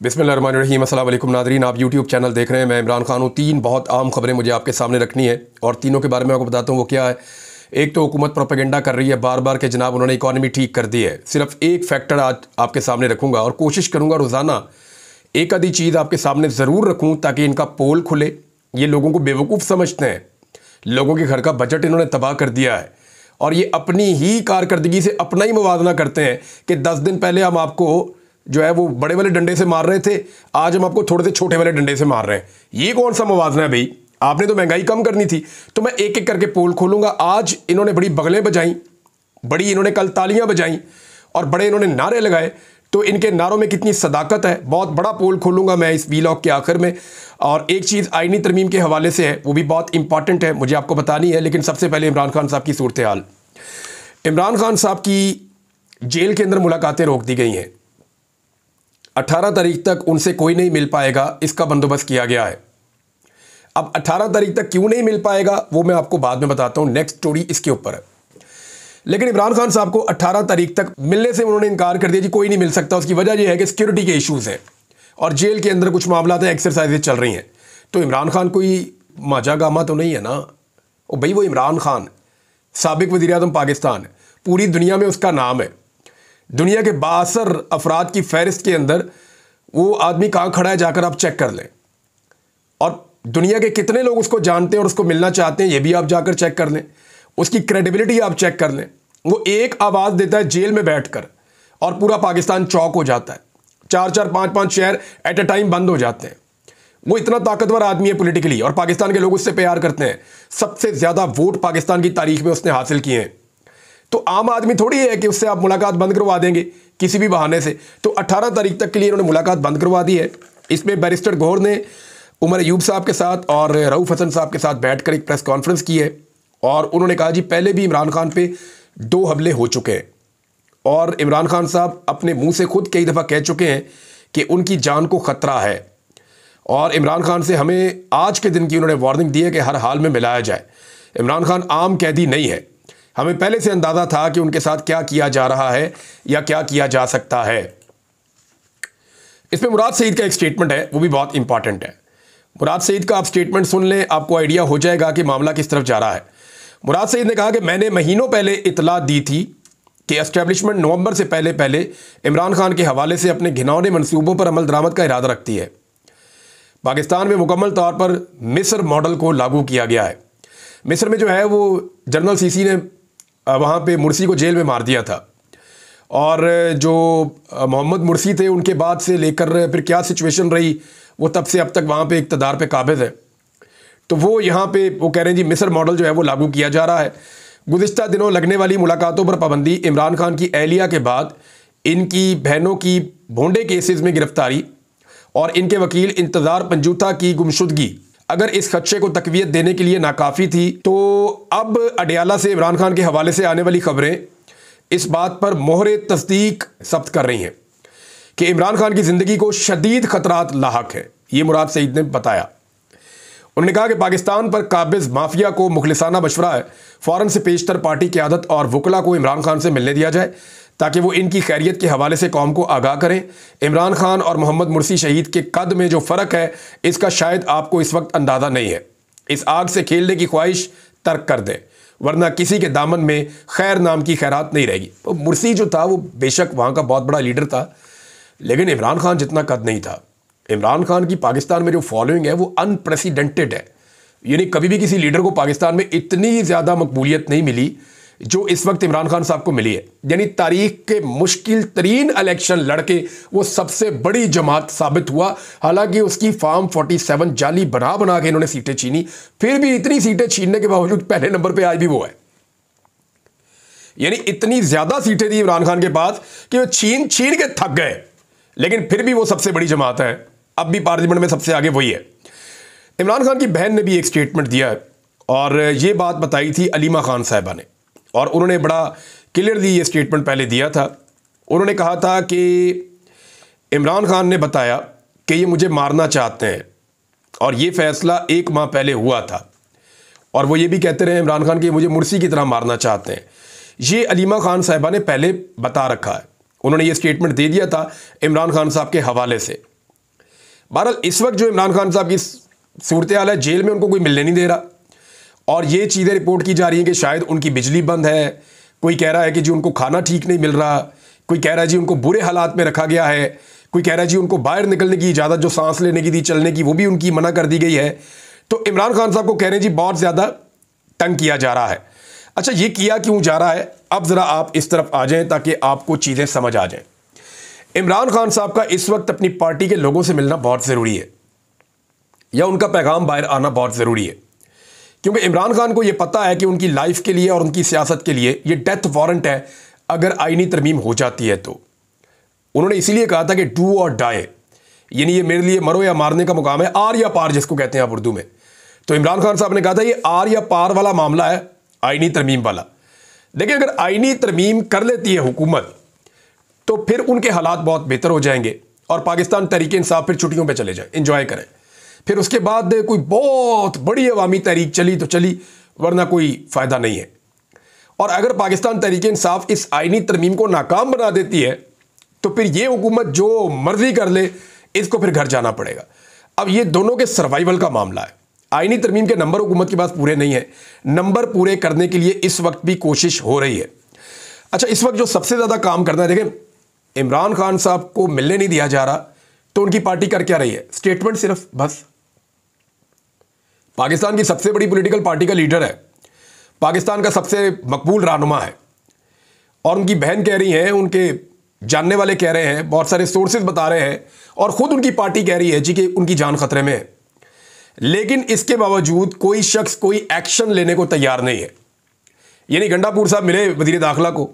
बिस्मिल्लाहिर्रहमानिर्रहीम। अस्सलाम वालेकुम नादरीन, आप यूट्यूब चैनल देख रहे हैं। मैं इमरान खान हूँ। 3 बहुत आम खबरें मुझे आपके सामने रखनी है और तीनों के बारे में आपको बताता हूँ वो क्या है। एक तो हुकूमत प्रोपेगेंडा कर रही है बार बार कि जनाब उन्होंने इकॉनमी ठीक कर दी है। सिर्फ एक फैक्टर आज आपके सामने रखूँगा और कोशिश करूँगा रोज़ाना एक आधी चीज़ आपके सामने ज़रूर रखूँ ताकि इनका पोल खुले। ये लोगों को बेवकूफ़ समझते हैं, लोगों के घर का बजट इन्होंने तबाह कर दिया है और ये अपनी ही कारकर्दगी से अपना ही मुवाजना करते हैं कि 10 दिन पहले हम आपको जो है वो बड़े वाले डंडे से मार रहे थे, आज हम आपको थोड़े से छोटे वाले डंडे से मार रहे हैं। ये कौन सा मुवाजना है भाई? आपने तो महंगाई कम करनी थी। तो मैं एक एक करके पोल खोलूंगा। आज इन्होंने बड़ी बगलें बजाई, बड़ी इन्होंने कल तालियां बजाई और बड़े इन्होंने नारे लगाए। तो इनके नारों में कितनी सदाकत है, बहुत बड़ा पोल खोलूंगा मैं इस वीलॉग के आखिर में। और एक चीज़ आईनी तरमीम के हवाले से है, वो भी बहुत इंपॉर्टेंट है, मुझे आपको बतानी है। लेकिन सबसे पहले इमरान खान साहब की सूरत हाल। इमरान खान साहब की जेल के अंदर मुलाकातें रोक दी गई हैं। 18 तारीख तक उनसे कोई नहीं मिल पाएगा, इसका बंदोबस्त किया गया है। अब 18 तारीख तक क्यों नहीं मिल पाएगा वो मैं आपको बाद में बताता हूं। नेक्स्ट स्टोरी इसके ऊपर है। लेकिन इमरान खान साहब को 18 तारीख तक मिलने से उन्होंने इनकार कर दिया जी, कोई नहीं मिल सकता। उसकी वजह यह है कि सिक्योरिटी के इश्यूज हैं और जेल के अंदर कुछ मामला एक्सरसाइजेज चल रही हैं। तो इमरान खान कोई माजा गामा तो नहीं है ना। ओ भाई, वो इमरान खान साबिक वज़ीर-ए-आज़म पाकिस्तान है, पूरी दुनिया में उसका नाम है। दुनिया के 62 अफराद की फहरिस्त के अंदर वो आदमी कहाँ खड़ा है जाकर आप चेक कर लें। और दुनिया के कितने लोग उसको जानते हैं और उसको मिलना चाहते हैं ये भी आप जाकर चेक कर लें। उसकी क्रेडिबिलिटी आप चेक कर लें। वो एक आवाज़ देता है जेल में बैठकर और पूरा पाकिस्तान चौक हो जाता है। 4-4, 5-5 शहर एट अ टाइम बंद हो जाते हैं। वो इतना ताकतवर आदमी है पॉलिटिकली और पाकिस्तान के लोग उससे प्यार करते हैं। सबसे ज़्यादा वोट पाकिस्तान की तारीख में उसने हासिल किए हैं। तो आम आदमी थोड़ी है कि उससे आप मुलाकात बंद करवा देंगे किसी भी बहाने से। तो 18 तारीख तक के लिए इन्होंने मुलाकात बंद करवा दी है। इसमें बैरिस्टर गौहर ने उमर अयूब साहब के साथ और रऊफ हसन साहब के साथ बैठकर एक प्रेस कॉन्फ्रेंस की है और उन्होंने कहा जी पहले भी इमरान खान पे 2 हमले हो चुके हैं और इमरान खान साहब अपने मुंह से खुद कई दफ़ा कह चुके हैं कि उनकी जान को ख़तरा है। और इमरान खान से हमें आज के दिन की उन्होंने वार्निंग दी है कि हर हाल में मिलाया जाए। इमरान खान आम कैदी नहीं है। हमें पहले से अंदाज़ा था कि उनके साथ क्या किया जा रहा है या क्या किया जा सकता है। इसमें मुराद सईद का एक स्टेटमेंट है, वो भी बहुत इंपॉर्टेंट है। मुराद सईद का आप स्टेटमेंट सुन लें, आपको आइडिया हो जाएगा कि मामला किस तरफ जा रहा है। मुराद सईद ने कहा कि मैंने महीनों पहले इतला दी थी कि एस्टेब्लिशमेंट नवंबर से पहले पहले इमरान खान के हवाले से अपने घिनौने मंसूबों पर अमल दरामद का इरादा रखती है। पाकिस्तान में मुकम्मल तौर पर मिस्र मॉडल को लागू किया गया है। मिस्र में जो है वो जनरल सीसी ने वहाँ पे मुर्सी को जेल में मार दिया था और जो मोहम्मद मुर्सी थे उनके बाद से लेकर फिर क्या सिचुएशन रही वो तब से अब तक वहाँ पे इक़्तिदार पे काबिज़ है। तो वो यहाँ पे वो कह रहे हैं जी मिस्र मॉडल जो है वो लागू किया जा रहा है। गुज़िश्ता दिनों लगने वाली मुलाकातों पर पाबंदी, इमरान खान की एहलिया के बाद इनकी बहनों की भोंडे केसेस में गिरफ्तारी और इनके वकील इंतज़ार पंजूथा की गुमशुदगी अगर इस खदशे को तकवीत देने के लिए नाकाफ़ी थी तो अब अडियाला से इमरान खान के हवाले से आने वाली खबरें इस बात पर मोहरे तस्दीक सब्त कर रही हैं कि इमरान खान की ज़िंदगी को शदीद ख़तरात लाहक है। ये मुराद सईद ने बताया। उन्होंने कहा कि पाकिस्तान पर काबिज़ माफिया को मुखलिसाना मशवरा है फ़ौरन से पेशतर पार्टी क़यादत और वकला को इमरान खान से मिलने दिया जाए ताकि वो इनकी खैरियत के हवाले से कौम को आगाह करें। इमरान खान और मोहम्मद मुर्सी शहीद के कद में जो फ़र्क है इसका शायद आपको इस वक्त अंदाज़ा नहीं है। इस आग से खेलने की ख्वाहिश तर्क कर दें वरना किसी के दामन में खैर नाम की खैरात नहीं रहेगी। तो मुर्सी जो था वो बेशक वहाँ का बहुत बड़ा लीडर था लेकिन इमरान खान जितना कद नहीं था। इमरान खान की पाकिस्तान में जो फॉलोइंग है वो अनप्रेसिडेंटेड है। यानी कभी भी किसी लीडर को पाकिस्तान में इतनी ज़्यादा मकबूलियत नहीं मिली जो इस वक्त इमरान खान साहब को मिली है। यानी तारीख के मुश्किल तरीन इलेक्शन लड़के वो सबसे बड़ी जमात साबित हुआ। हालांकि उसकी फार्म 47 जाली बना के इन्होंने सीटें छीनी, फिर भी इतनी सीटें छीनने के बावजूद पहले नंबर पे आज भी वो है। यानी इतनी ज्यादा सीटें थी इमरान खान के पास कि वो छीन के थक गए, लेकिन फिर भी वो सबसे बड़ी जमात है। अब भी पार्लियामेंट में सबसे आगे वही है। इमरान खान की बहन ने भी एक स्टेटमेंट दिया है और ये बात बताई थी अलीमा खान साहिबा ने और उन्होंने बड़ा क्लियरली ये स्टेटमेंट पहले दिया था। उन्होंने कहा था कि इमरान खान ने बताया कि ये मुझे मारना चाहते हैं और ये फैसला 1 माह पहले हुआ था और वो ये भी कहते रहे इमरान खान कि मुझे मुर्सी की तरह मारना चाहते हैं। ये अलीमा खान साहिबा ने पहले बता रखा है। उन्होंने ये स्टेटमेंट दे दिया था इमरान खान साहब के हवाले से बहरहाल इस वक्त जो इमरान खान साहब की सूरत हाल है, जेल में उनको कोई मिलने नहीं दे रहा, और ये चीज़ें रिपोर्ट की जा रही हैं कि शायद उनकी बिजली बंद है, कोई कह रहा है कि जी उनको खाना ठीक नहीं मिल रहा, कोई कह रहा है जी उनको बुरे हालात में रखा गया है, कोई कह रहा है जी उनको बाहर निकलने की इजाज़त जो सांस लेने की थी, चलने की, वो भी उनकी मना कर दी गई है। तो इमरान खान साहब को कह रहे हैं जी बहुत ज़्यादा तंग किया जा रहा है। अच्छा, ये किया क्यों जा रहा है, अब ज़रा आप इस तरफ आ जाएं ताकि आपको चीज़ें समझ आ जाएं। इमरान खान साहब का इस वक्त अपनी पार्टी के लोगों से मिलना बहुत ज़रूरी है, या उनका पैगाम बाहर आना बहुत ज़रूरी है, क्योंकि इमरान खान को यह पता है कि उनकी लाइफ के लिए और उनकी सियासत के लिए ये डेथ वारंट है अगर आईनी तरमीम हो जाती है तो। उन्होंने इसीलिए कहा था कि डू और डाई, यानी ये मेरे लिए मरो या मारने का मुकाम है, आर या पार जिसको कहते हैं आप उर्दू में। तो इमरान खान साहब ने कहा था ये आर या पार वाला मामला है, आईनी तरमीम वाला। देखिए, अगर आईनी तरमीम कर लेती है हुकूमत तो फिर उनके हालात बहुत बेहतर हो जाएंगे और पाकिस्तान तहरीक इंसाफ फिर छुट्टियों पे चले जाए, इंजॉय करें। फिर उसके बाद कोई बहुत बड़ी अवामी तहरीक चली तो चली, वरना कोई फ़ायदा नहीं है। और अगर पाकिस्तान तहरीक इंसाफ इस आईनी तरमीम को नाकाम बना देती है तो फिर ये हुकूमत जो मर्जी कर ले, इसको फिर घर जाना पड़ेगा। अब ये दोनों के सर्वाइवल का मामला है। आईनी तरमीम के नंबर हुकूमत के पास पूरे नहीं है, नंबर पूरे करने के लिए इस वक्त भी कोशिश हो रही है। अच्छा, इस वक्त जो सबसे ज़्यादा काम करना है, देखें, इमरान खान साहब को मिलने नहीं दिया जा रहा तो उनकी पार्टी कर क्या रही है, स्टेटमेंट सिर्फ, बस। पाकिस्तान की सबसे बड़ी पॉलिटिकल पार्टी का लीडर है, पाकिस्तान का सबसे मकबूल रहनुमा है, और उनकी बहन कह रही हैं, उनके जानने वाले कह रहे हैं, बहुत सारे सोर्सेज बता रहे हैं, और ख़ुद उनकी पार्टी कह रही है जी कि उनकी जान खतरे में है। लेकिन इसके बावजूद कोई शख्स कोई एक्शन लेने को तैयार नहीं है। यानी गंडापुर साहब मिले वज़ीर दाखिला को,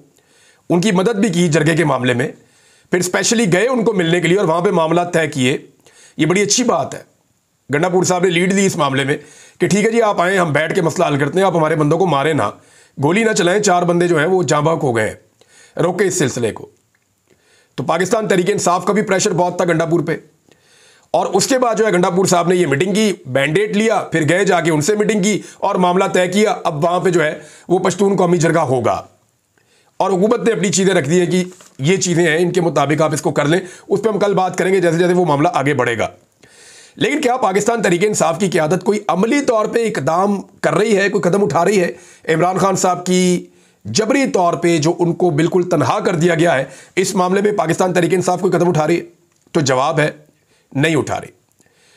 उनकी मदद भी की जरगे के मामले में, फिर स्पेशली गए उनको मिलने के लिए और वहाँ पे मामला तय किए। ये बड़ी अच्छी बात है, गंडापुर साहब ने लीड ली इस मामले में कि ठीक है जी आप आएँ, हम बैठ के मसला हल करते हैं, आप हमारे बंदों को मारें ना, गोली ना चलाएं, 4 बंदे जो हैं वो जाँ बहक हो गए हैं, रोके इस सिलसिले को। तो पाकिस्तान तहरीक इंसाफ का भी प्रेशर बहुत था गंडापुर पे, और उसके बाद जो है गंडापुर साहब ने ये मीटिंग की, मैंडेट लिया, फिर गए जाके उनसे मीटिंग की और मामला तय किया। अब वहाँ पे जो है वो पश्तून कौमी जरगा होगा, और हुकूमत ने अपनी चीज़ें रख दी है कि ये चीज़ें हैं, इनके मुताबिक आप इसको कर लें। उस पर हम कल बात करेंगे जैसे जैसे वो मामला आगे बढ़ेगा। लेकिन क्या पाकिस्तान तहरीक इंसाफ की क़यादत कोई अमली तौर पर इकदाम कर रही है, कोई कदम उठा रही है इमरान खान साहब की जबरी तौर पे जो उनको बिल्कुल तनहा कर दिया गया है, इस मामले में पाकिस्तान तहरीक इंसाफ कोई कदम उठा रही है? तो जवाब है नहीं उठा रही।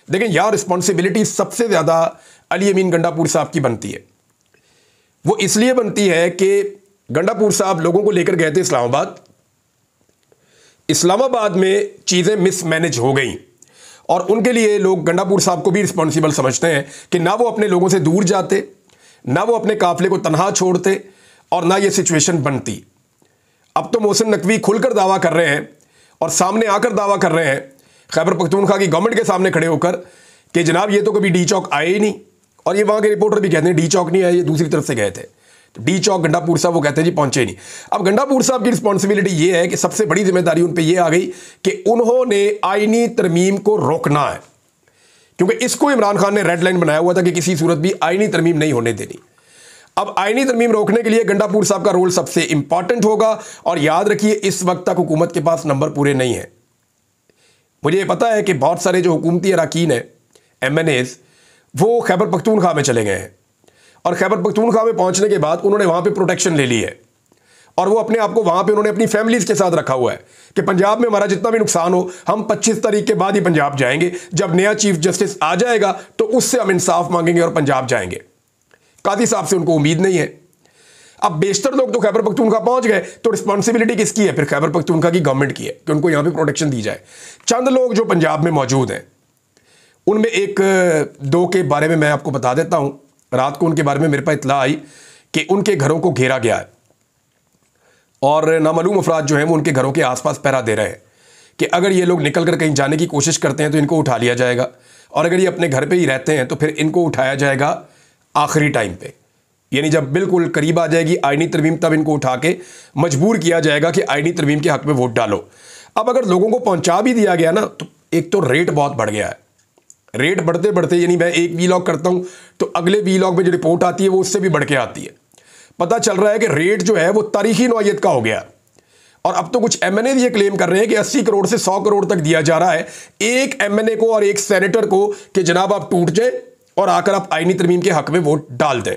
देखें, यह रिस्पॉन्सिबिलिटी सबसे ज़्यादा अली अमीन गंडापुर साहब की बनती है। वो इसलिए बनती है कि गंडापुर साहब लोगों को लेकर गए थे इस्लामाबाद, इस्लामाबाद में चीज़ें मिसमैनेज हो गई, और उनके लिए लोग गंडापुर साहब को भी रिस्पॉन्सिबल समझते हैं कि ना वो अपने लोगों से दूर जाते, ना वो अपने काफिले को तनहा छोड़ते, और ना ये सिचुएशन बनती। अब तो मोहसिन नकवी खुलकर दावा कर रहे हैं और सामने आकर दावा कर रहे हैं खैबर पख्तूनख्वा की गवर्नमेंट के सामने खड़े होकर कि जनाब ये तो कभी डी चौक आए ही नहीं, और ये वहाँ के रिपोर्टर भी कहते हैं डी चौक नहीं आए, ये दूसरी तरफ से गए थे। तो डी चौक गंडापुर साहब वो कहते हैं जी पहुँचे ही नहीं। अब गंडापुर साहब की रिस्पॉन्सिबिलिटी ये है कि सबसे बड़ी जिम्मेदारी उन पर यह आ गई कि उन्होंने आईनी तरमीम को रोकना है, क्योंकि इसको इमरान खान ने रेड लाइन बनाया हुआ था कि किसी सूरत भी आईनी तरमीम नहीं होने देनी। अब आईनी तरमीम रोकने के लिए गंडापुर साहब का रोल सबसे इंपॉर्टेंट होगा, और याद रखिए इस वक्त तक हुकूमत के पास नंबर पूरे नहीं है। मुझे ये पता है कि बहुत सारे जो हुकूमती अरकान हैं, MNAs, वो खैबर पख्तूनख्वा में चले गए हैं, और खैबर पख्तूनख्वा में पहुंचने के बाद उन्होंने वहाँ पे प्रोटेक्शन ले ली है, और वो अपने आप को वहाँ पे उन्होंने अपनी फैमिलीज़ के साथ रखा हुआ है कि पंजाब में हमारा जितना भी नुकसान हो, हम 25 तारीख के बाद ही पंजाब जाएंगे, जब नया चीफ जस्टिस आ जाएगा तो उससे हम इंसाफ मांगेंगे और पंजाब जाएंगे। कादी साहब से उनको उम्मीद नहीं है। अब बेशतर लोग तो खैबर पख्तूनख्वा पहुंच गए, तो रिस्पॉन्सिबिलिटी किसकी है? फिर खैबर पख्तूनख्वा की गवर्नमेंट की है कि उनको यहाँ पे प्रोटेक्शन दी जाए। चंद लोग जो पंजाब में मौजूद हैं, उनमें एक दो के बारे में मैं आपको बता देता हूँ। रात को उनके बारे में मेरे पास इत्तला आई कि उनके घरों को घेरा गया है, और नामालूम अफराद जो हैं वो उनके घरों के आसपास पहरा दे रहे हैं कि अगर ये लोग निकल कर कहीं जाने की कोशिश करते हैं तो इनको उठा लिया जाएगा, और अगर ये अपने घर पे ही रहते हैं तो फिर इनको उठाया जाएगा आखिरी टाइम पे, यानी जब बिल्कुल करीब आ जाएगी आईनी तरमीम, तब इनको उठा के मजबूर किया जाएगा कि आईनी तरमीम के हक में वोट डालो। अब अगर लोगों को पहुंचा भी दिया गया ना, तो एक तो रेट बहुत बढ़ गया है। रेट बढ़ते बढ़ते, यानी मैं एक वीलॉग करता हूं तो अगले वीलॉग में जो रिपोर्ट आती है वो उससे भी बढ़ के आती है। पता चल रहा है कि रेट जो है वो तारीखी नौयत का हो गया, और अब तो कुछ एमएनए ये क्लेम कर रहे हैं कि 80 करोड़ से 100 करोड़ तक दिया जा रहा है एक एमएनए को और एक सेनेटर को कि जनाब आप टूट जाए और आकर आप आईनी तरमीम के हक में वोट डाल दें।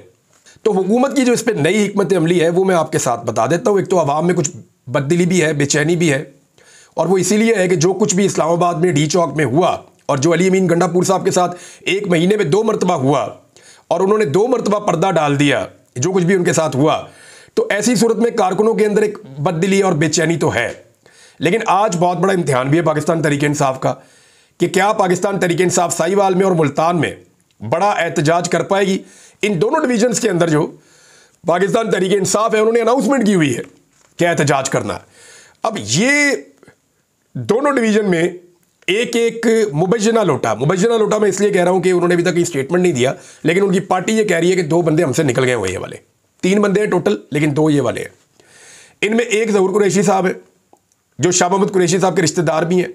तो हुकूमत की जो इस पर नई हिकमत अमली है वो मैं आपके साथ बता देता हूँ। एक तो अवाम में कुछ बददिली भी है, बेचैनी भी है, और वो इसीलिए है कि जो कुछ भी इस्लामाबाद में डी चौक में हुआ और जो अली अमीन गंडापुर साहब के साथ 1 महीने में 2 मरतबा हुआ और उन्होंने 2 मरतबा पर्दा डाल दिया, जो कुछ भी उनके साथ हुआ, तो ऐसी सूरत में कारकुनों के अंदर एक बददिली और बेचैनी तो है। लेकिन आज बहुत बड़ा इम्तिहान भी है पाकिस्तान तहरीक-ए-इंसाफ का कि क्या पाकिस्तान तहरीक-ए-इंसाफ साहिवाल में और मुल्तान में बड़ा एहतजाज कर पाएगी। इन दोनों डिवीजन्स के अंदर जो पाकिस्तान तहरीक-ए-इंसाफ है उन्होंने अनाउंसमेंट की हुई है क्या एहतजाज करना है। अब ये दोनों डिवीजन में एक एक मुबैना लोटा मैं इसलिए कह रहा हूं कि उन्होंने अभी तक ये स्टेटमेंट नहीं दिया, लेकिन उनकी पार्टी ये कह रही है कि 2 बंदे हमसे निकल गए हुए ये वाले, 3 बंदे हैं टोटल, लेकिन 2 ये वाले हैं। इनमें एक ज़हूर कुरैशी साहब है जो शाह मोहम्मद कुरैशी साहब के रिश्तेदार भी हैं,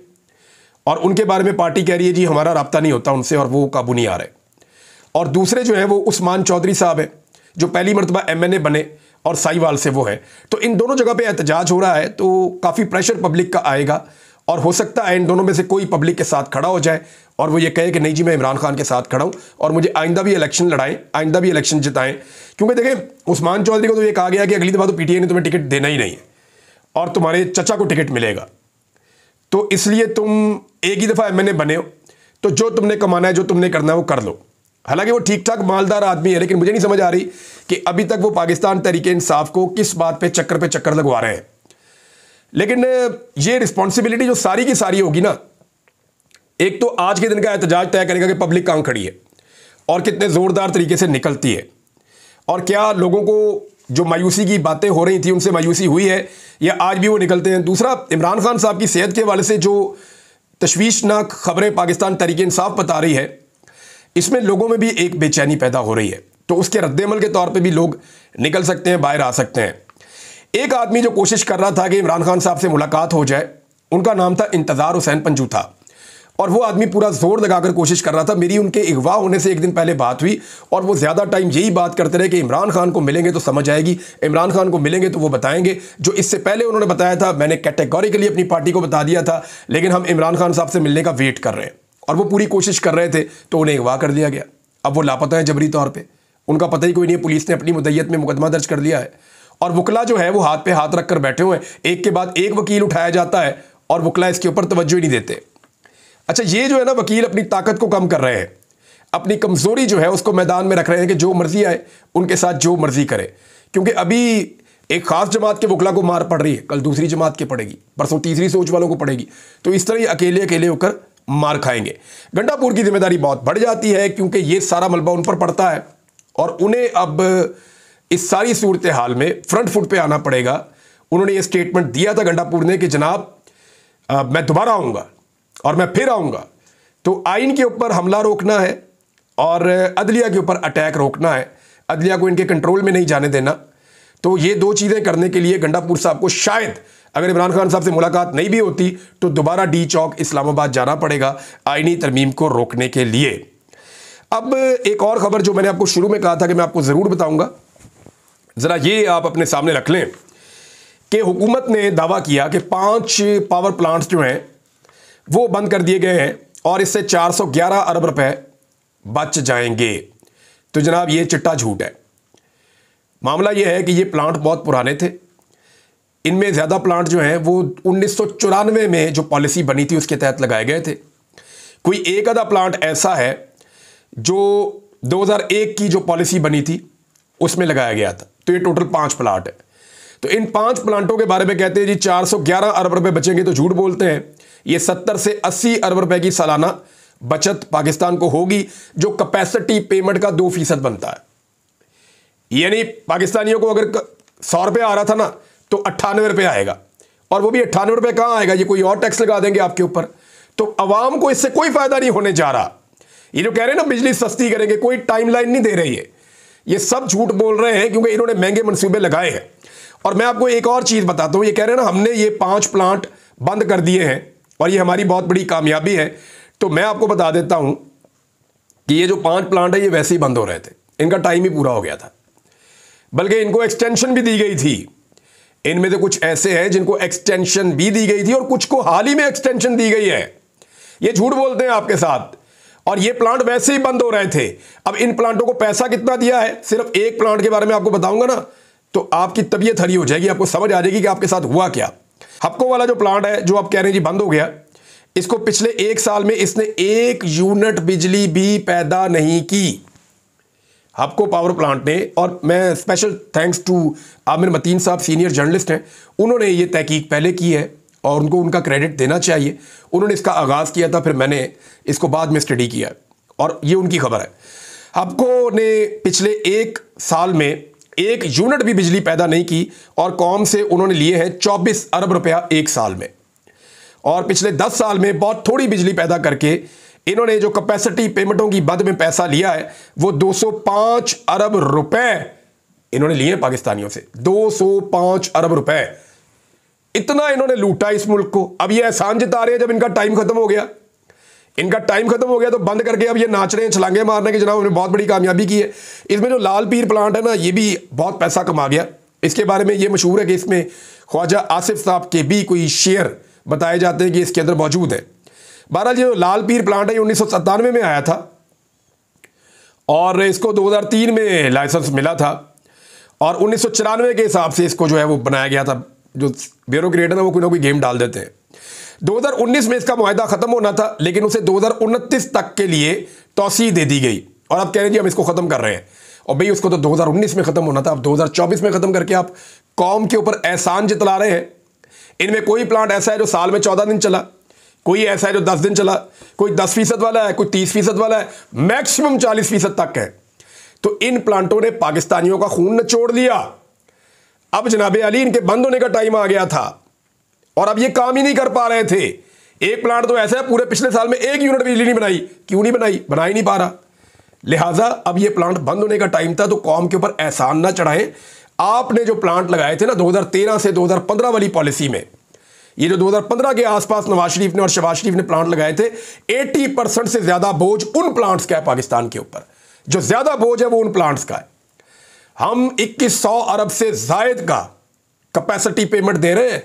और उनके बारे में पार्टी कह रही है जी हमारा राब्ता नहीं होता उनसे और वो काबू नहीं आ रहे। और दूसरे जो है वो उस्मान चौधरी साहब है जो पहली मरतबा एमएनए बने और साहिवाल से वो है। तो इन दोनों जगह पे एहतजाज हो रहा है, तो काफ़ी प्रेशर पब्लिक का आएगा और हो सकता है इन दोनों में से कोई पब्लिक के साथ खड़ा हो जाए और वो ये कहे कि नहीं जी मैं इमरान खान के साथ खड़ा हूँ और मुझे आइंदा भी इलेक्शन लड़ाएं, आइंदा भी इलेक्शन जिताएं। क्योंकि देखें उस्मान चौधरी को तो ये कहा गया कि अगली दफ़ा तो पीटीआई ने तुम्हें टिकट देना ही नहीं है और तुम्हारे चचा को टिकट मिलेगा, तो इसलिए तुम एक ही दफ़ा एमएनए बने हो, तो जो तुमने कमाना है, जो तुमने करना है वो कर लो। हालांकि वो ठीक ठाक मालदार आदमी है, लेकिन मुझे नहीं समझ आ रही कि अभी तक वो पाकिस्तान तहरीक-ए-इंसाफ को किस बात पे चक्कर लगवा रहे हैं। लेकिन ये रिस्पॉन्सिबिलिटी जो सारी की सारी होगी ना, एक तो आज के दिन का एहतजाज तय करेगा कि पब्लिक कहाँ खड़ी है और कितने ज़ोरदार तरीके से निकलती है, और क्या लोगों को जो मायूसी की बातें हो रही थी उनसे मायूसी हुई है या आज भी वो निकलते हैं। दूसरा, इमरान खान साहब की सेहत के हवाले से जो तशवीशनाक खबरें पाकिस्तान तहरीक-ए-इंसाफ बता रही है, इसमें लोगों में भी एक बेचैनी पैदा हो रही है, तो उसके रद्देमल के तौर पे भी लोग निकल सकते हैं, बाहर आ सकते हैं। एक आदमी जो कोशिश कर रहा था कि इमरान खान साहब से मुलाकात हो जाए, उनका नाम था इंतज़ार हुसैन पंजू था, और वो आदमी पूरा जोर लगाकर कोशिश कर रहा था। मेरी उनके अगवा होने से एक दिन पहले बात हुई और वो ज़्यादा टाइम यही बात करते रहे कि इमरान खान को मिलेंगे तो समझ आएगी, इमरान खान को मिलेंगे तो वो बताएंगे। जो इससे पहले उन्होंने बताया था, मैंने कैटेगोरिकली अपनी पार्टी को बता दिया था, लेकिन हम इमरान खान साहब से मिलने का वेट कर रहे हैं, और वो पूरी कोशिश कर रहे थे, तो उन्हें अगवा कर दिया गया। अब वो लापता है जबरी तौर पर, उनका पता ही कोई नहीं है। पुलिस ने अपनी मुद्दत में मुकदमा दर्ज कर लिया है और वकला जो है वो हाथ पे हाथ रख कर बैठे हुए हैं, एक के बाद एक वकील उठाया जाता है और वकला इसके ऊपर तवज्जो ही नहीं देते। अच्छा, ये जो है ना, वकील अपनी ताकत को कम कर रहे हैं, अपनी कमज़ोरी जो है उसको मैदान में रख रहे हैं कि जो मर्जी आए उनके साथ जो मर्जी करे। क्योंकि अभी एक ख़ास जमात के वकला को मार पड़ रही है, कल दूसरी जमात के पड़ेगी, परसों तीसरी सोच वालों को पड़ेगी, तो इस तरह ही अकेले अकेले होकर मार खाएंगे। गंडापुर की जिम्मेदारी बहुत बढ़ जाती है क्योंकि ये सारा मलबा उन पर पड़ता है और उन्हें अब इस सारी सूरत हाल में फ्रंट फुट पे आना पड़ेगा। उन्होंने ये स्टेटमेंट दिया था गंडापुर ने कि जनाब मैं दोबारा आऊँगा और मैं फिर आऊँगा, तो आइन के ऊपर हमला रोकना है और अदलिया के ऊपर अटैक रोकना है, अदलिया को इनके कंट्रोल में नहीं जाने देना। तो ये 2 चीज़ें करने के लिए गंडापुर साहब को शायद अगर इमरान खान साहब से मुलाकात नहीं भी होती तो दोबारा डी चौक इस्लामाबाद जाना पड़ेगा आइनी तरमीम को रोकने के लिए। अब एक और ख़बर जो मैंने आपको शुरू में कहा था कि मैं आपको ज़रूर बताऊँगा, ज़रा ये आप अपने सामने रख लें कि हुकूमत ने दावा किया कि 5 पावर प्लांट्स जो हैं वो बंद कर दिए गए हैं और इससे 411 अरब रुपए बच जाएंगे। तो जनाब ये चिट्टा झूठ है। मामला ये है कि ये प्लांट बहुत पुराने थे, इनमें ज़्यादा प्लांट जो हैं वो 1994 में जो पॉलिसी बनी थी उसके तहत लगाए गए थे। कोई एक आधा प्लांट ऐसा है जो 2001 की जो पॉलिसी बनी थी उसमें लगाया गया था। तो ये टोटल 5 प्लांट है। तो इन 5 प्लांटों के बारे में कहते हैं जी 411 अरब रुपए बचेंगे, तो झूठ बोलते हैं। ये 70 से 80 अरब रुपए की सालाना बचत पाकिस्तान को होगी, जो कैपेसिटी पेमेंट का 2% बनता है। यानी पाकिस्तानियों को अगर 100 रुपये आ रहा था ना तो 98 रुपये आएगा, और वो भी 98 रुपये कहाँ आएगा, ये कोई और टैक्स लगा देंगे आपके ऊपर। तो अवाम को इससे कोई फायदा नहीं होने जा रहा। ये जो कह रहे हैं ना बिजली सस्ती करेंगे, कोई टाइमलाइन नहीं दे रही है, ये सब झूठ बोल रहे हैं क्योंकि इन्होंने महंगे मंसूबे लगाए हैं। और मैं आपको एक और चीज़ बताता हूँ, ये कह रहे हैं ना हमने ये 5 प्लांट बंद कर दिए हैं और ये हमारी बहुत बड़ी कामयाबी है। तो मैं आपको बता देता हूँ कि ये जो 5 प्लांट है ये वैसे ही बंद हो रहे थे, इनका टाइम ही पूरा हो गया था, बल्कि इनको एक्सटेंशन भी दी गई थी। इनमें से कुछ ऐसे हैं जिनको एक्सटेंशन भी दी गई थी और कुछ को हाल ही में एक्सटेंशन दी गई है। ये झूठ बोलते हैं आपके साथ, और ये प्लांट वैसे ही बंद हो रहे थे। अब इन प्लांटों को पैसा कितना दिया है, सिर्फ एक प्लांट के बारे में आपको बताऊंगा ना तो आपकी तबीयत हरी हो जाएगी, आपको समझ आ जाएगी कि आपके साथ हुआ क्या। हपको वाला जो प्लांट है जो आप कह रहे हैं जी बंद हो गया, इसको पिछले 1 साल में इसने 1 यूनिट बिजली भी पैदा नहीं की, हपको पावर प्लांट ने। और मैं special thanks to Aamir Mateen साहब, सीनियर जर्नलिस्ट हैं, उन्होंने ये तहकीक पहले की है और उनको उनका क्रेडिट देना चाहिए। उन्होंने इसका आगाज़ किया था, फिर मैंने इसको बाद में स्टडी किया और ये उनकी खबर है। हपको ने पिछले 1 साल में 1 यूनिट भी बिजली पैदा नहीं की और कौम से उन्होंने लिए हैं 24 अरब रुपया 1 साल में। और पिछले 10 साल में बहुत थोड़ी बिजली पैदा करके इन्होंने जो कैपेसिटी पेमेंटों की बद में पैसा लिया है वो 205 अरब रुपए इन्होंने लिए पाकिस्तानियों से। 205 अरब रुपए, इतना इन्होंने लूटा इस मुल्क को। अब ये एहसान जता रहे हैं जब इनका टाइम खत्म हो गया। इनका टाइम खत्म हो गया तो बंद करके अब ये नाच रहे हैं, छलांगे मारने के जनाब उन्होंने बहुत बड़ी कामयाबी की है। इसमें जो लाल पीर प्लांट है ना, ये भी बहुत पैसा कमा गया। इसके बारे में ये मशहूर है कि इसमें ख्वाजा आसिफ साहब के भी कोई शेयर बताए जाते हैं कि इसके अंदर मौजूद है। बहरहाल ये लाल पीर प्लांट है, 1997 में आया था और इसको 2003 में लाइसेंस मिला था और 1994 के हिसाब से इसको जो है वो बनाया गया था। जो ब्यूरोक्रेट है ना वो कोई ना कोई गेम डाल देते हैं। 2019 में इसका मुआहदा खत्म होना था, लेकिन उसे 2029 तक के लिए तौसी दे दी गई और अब कह रहे हैं जी हम इसको खत्म कर रहे हैं। और भाई उसको तो 2019 में खत्म होना था, अब 2024 में खत्म करके आप कौम के ऊपर एहसान जतला रहे हैं। इनमें कोई प्लांट ऐसा है जो साल में 14 दिन चला, कोई ऐसा है जो 10 दिन चला, कोई 10% वाला है, कोई 30% वाला है, मैक्सिमम 40% तक है। तो इन प्लांटों ने पाकिस्तानियों का खून निचोड़ लिया। अब जनाबे अली इनके बंद होने का टाइम आ गया था और अब ये काम ही नहीं कर पा रहे थे। एक प्लांट तो ऐसा है पूरे पिछले साल में 1 यूनिट बिजली नहीं बनाई। क्यों नहीं बनाई? बना ही नहीं पा रहा। लिहाजा अब ये प्लांट बंद होने का टाइम था, तो कौम के ऊपर एहसान ना चढ़ाएं। आपने जो प्लांट लगाए थे ना 2013 से 2015 वाली पॉलिसी में, ये जो 2015 के आसपास नवाज शरीफ ने और शहबाज शरीफ ने प्लांट लगाए थे, 80% से ज्यादा बोझ उन प्लांट्स का है पाकिस्तान के ऊपर। जो ज्यादा बोझ है वो उन प्लांट्स का है। हम 2100 अरब से जायद का कैपेसिटी पेमेंट दे रहे हैं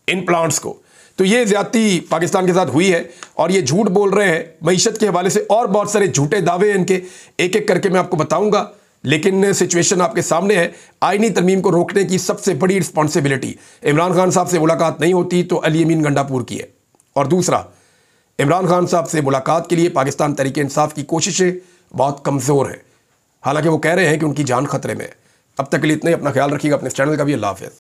इन प्लांट्स को। तो ये ज्यादती पाकिस्तान के साथ हुई है और ये झूठ बोल रहे हैं मईशत के हवाले से। और बहुत सारे झूठे दावे हैं इनके, एक एक करके मैं आपको बताऊंगा। लेकिन सिचुएशन आपके सामने है। आईनी तरमीम को रोकने की सबसे बड़ी रिस्पॉन्सिबिलिटी इमरान खान साहब से मुलाकात नहीं होती तो अली अमीन गंडापुर की है। और दूसरा, इमरान खान साहब से मुलाकात के लिए पाकिस्तान तहरीक इंसाफ की कोशिशें बहुत कमज़ोर हैं। हालांकि वो कह रहे हैं कि उनकी जान खतरे में है। अब तक के लिए इतना ही। अपना ख्याल रखिएगा, अपने चैनल का भी। अल्लाह हाफ़िज़।